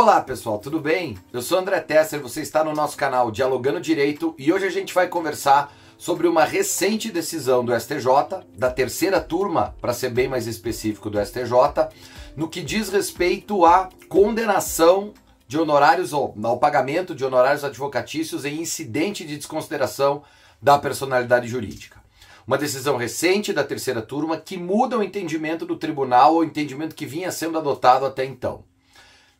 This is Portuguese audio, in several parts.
Olá pessoal, tudo bem? Eu sou André Tesser, você está no nosso canal Dialogando Direito e hoje a gente vai conversar sobre uma recente decisão do STJ, da terceira turma, para ser bem mais específico do STJ, no que diz respeito à condenação de honorários ou ao pagamento de honorários advocatícios em incidente de desconsideração da personalidade jurídica. Uma decisão recente da terceira turma que muda o entendimento do tribunal, o entendimento que vinha sendo adotado até então.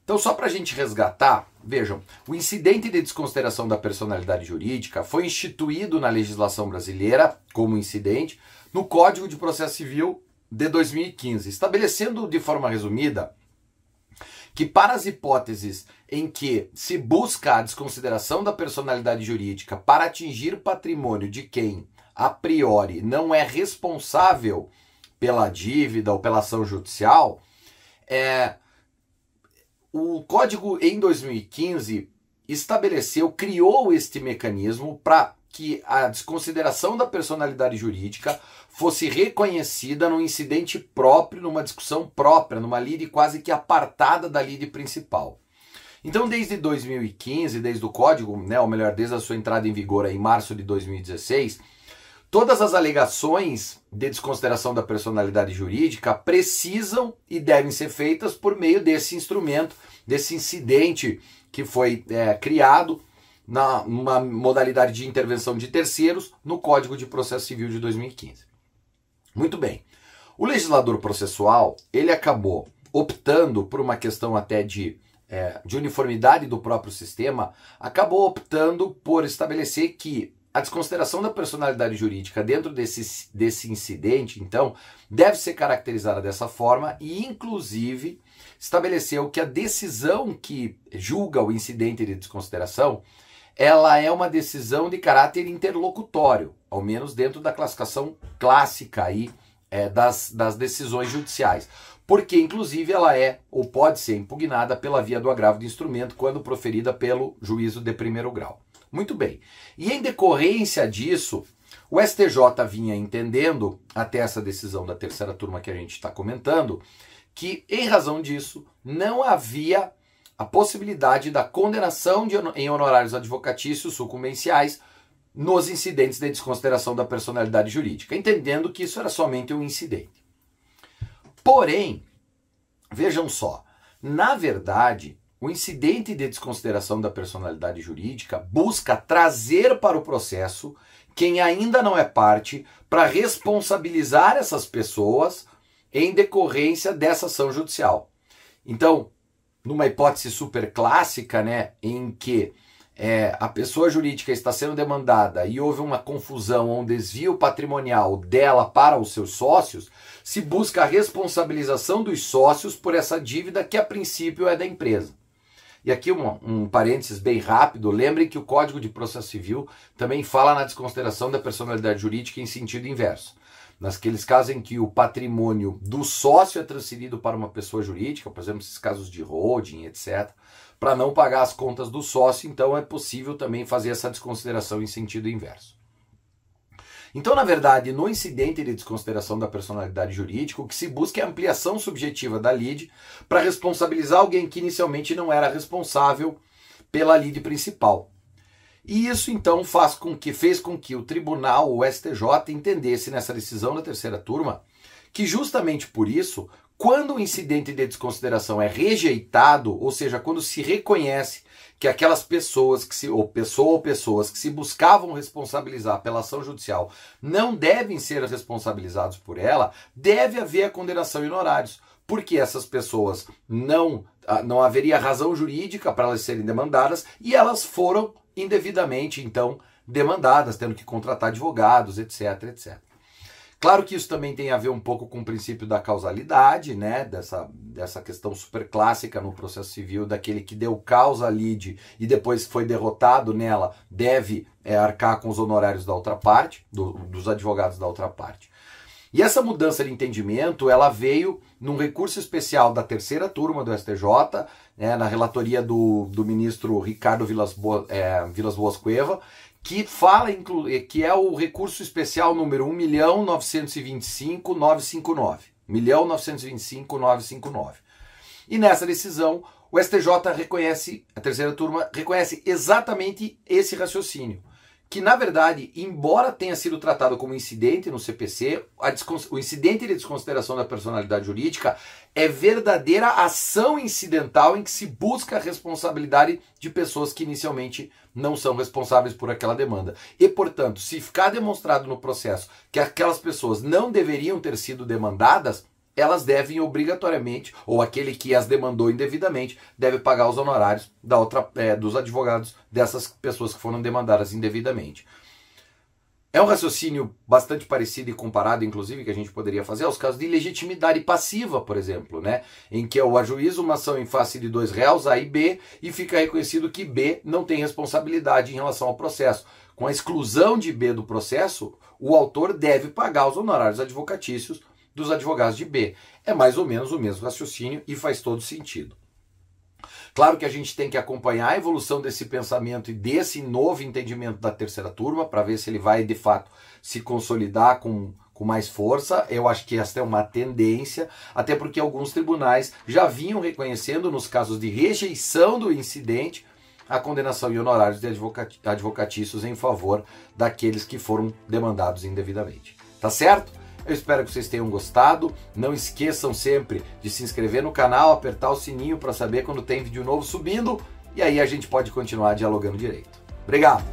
Então, só para a gente resgatar, vejam, o incidente de desconsideração da personalidade jurídica foi instituído na legislação brasileira como incidente no Código de Processo Civil de 2015, estabelecendo de forma resumida que para as hipóteses em que se busca a desconsideração da personalidade jurídica para atingir patrimônio de quem, a priori, não é responsável pela dívida ou pela ação judicial, o Código, em 2015, criou este mecanismo para que a desconsideração da personalidade jurídica fosse reconhecida num incidente próprio, numa discussão própria, numa lide quase que apartada da lide principal. Então, desde 2015, desde o Código, ou melhor, desde a sua entrada em vigor em março de 2016, todas as alegações de desconsideração da personalidade jurídica precisam e devem ser feitas por meio desse instrumento, desse incidente que foi criado numa modalidade de intervenção de terceiros no Código de Processo Civil de 2015. Muito bem. O legislador processual, ele acabou optando por uma questão até de uniformidade do próprio sistema, acabou optando por estabelecer que a desconsideração da personalidade jurídica dentro desse incidente, então, deve ser caracterizada dessa forma e, inclusive, estabeleceu que a decisão que julga o incidente de desconsideração, ela é uma decisão de caráter interlocutório, ao menos dentro da classificação clássica aí, das decisões judiciais. Porque, inclusive, ela é ou pode ser impugnada pela via do agravo de instrumento quando proferida pelo juízo de primeiro grau. Muito bem. E em decorrência disso, o STJ vinha entendendo, até essa decisão da terceira turma que a gente está comentando, que em razão disso não havia a possibilidade da condenação em honorários advocatícios sucumbenciais nos incidentes de desconsideração da personalidade jurídica, entendendo que isso era somente um incidente. Porém, vejam só, na verdade, o incidente de desconsideração da personalidade jurídica busca trazer para o processo quem ainda não é parte para responsabilizar essas pessoas em decorrência dessa ação judicial. Então, numa hipótese super clássica, em que a pessoa jurídica está sendo demandada e houve uma confusão ou um desvio patrimonial dela para os seus sócios, se busca a responsabilização dos sócios por essa dívida que a princípio é da empresa. E aqui um parênteses bem rápido, lembrem que o Código de Processo Civil também fala na desconsideração da personalidade jurídica em sentido inverso. Naqueles casos em que o patrimônio do sócio é transferido para uma pessoa jurídica, por exemplo, esses casos de holding, etc., para não pagar as contas do sócio, então é possível também fazer essa desconsideração em sentido inverso. Então, na verdade, no incidente de desconsideração da personalidade jurídica, o que se busca é a ampliação subjetiva da lide para responsabilizar alguém que inicialmente não era responsável pela lide principal. E isso, então, fez com que o tribunal, o STJ, entendesse nessa decisão da terceira turma que justamente por isso, quando o incidente de desconsideração é rejeitado, ou seja, quando se reconhece que aquelas pessoas ou pessoas que se buscavam responsabilizar pela ação judicial não devem ser responsabilizados por ela, deve haver a condenação em honorários, porque essas pessoas não haveria razão jurídica para elas serem demandadas e elas foram indevidamente, então, demandadas, tendo que contratar advogados, etc, etc. Claro que isso também tem a ver um pouco com o princípio da causalidade, dessa questão super clássica no processo civil, daquele que deu causa à lide e depois foi derrotado nela, deve arcar com os honorários da outra parte, dos advogados da outra parte. E essa mudança de entendimento, ela veio num recurso especial da terceira turma do STJ, na relatoria do ministro Ricardo Vilas Boas Cueva, que é o recurso especial número 1.925.959. 1.925.959. E nessa decisão, O STJ reconhece, a terceira turma reconhece exatamente esse raciocínio, que na verdade, embora tenha sido tratado como incidente no CPC, o incidente de desconsideração da personalidade jurídica é verdadeira ação incidental em que se busca a responsabilidade de pessoas que inicialmente não são responsáveis por aquela demanda. E, portanto, se ficar demonstrado no processo que aquelas pessoas não deveriam ter sido demandadas, elas devem obrigatoriamente, ou aquele que as demandou indevidamente, deve pagar os honorários dos advogados dessas pessoas que foram demandadas indevidamente. É um raciocínio bastante parecido e comparado, inclusive, que a gente poderia fazer aos casos de ilegitimidade passiva, por exemplo, né? Em que eu ajuizo uma ação em face de dois réus, A e B, e fica reconhecido que B não tem responsabilidade em relação ao processo. Com a exclusão de B do processo, o autor deve pagar os honorários advocatícios dos advogados de B. É mais ou menos o mesmo raciocínio e faz todo sentido. Claro que a gente tem que acompanhar a evolução desse pensamento e desse novo entendimento da terceira turma para ver se ele vai, de fato, se consolidar com mais força. Eu acho que esta é uma tendência, até porque alguns tribunais já vinham reconhecendo, nos casos de rejeição do incidente, a condenação em honorários de advocatícios em favor daqueles que foram demandados indevidamente. Tá certo? Eu espero que vocês tenham gostado. Não esqueçam sempre de se inscrever no canal, apertar o sininho para saber quando tem vídeo novo subindo. E aí a gente pode continuar dialogando direito. Obrigado!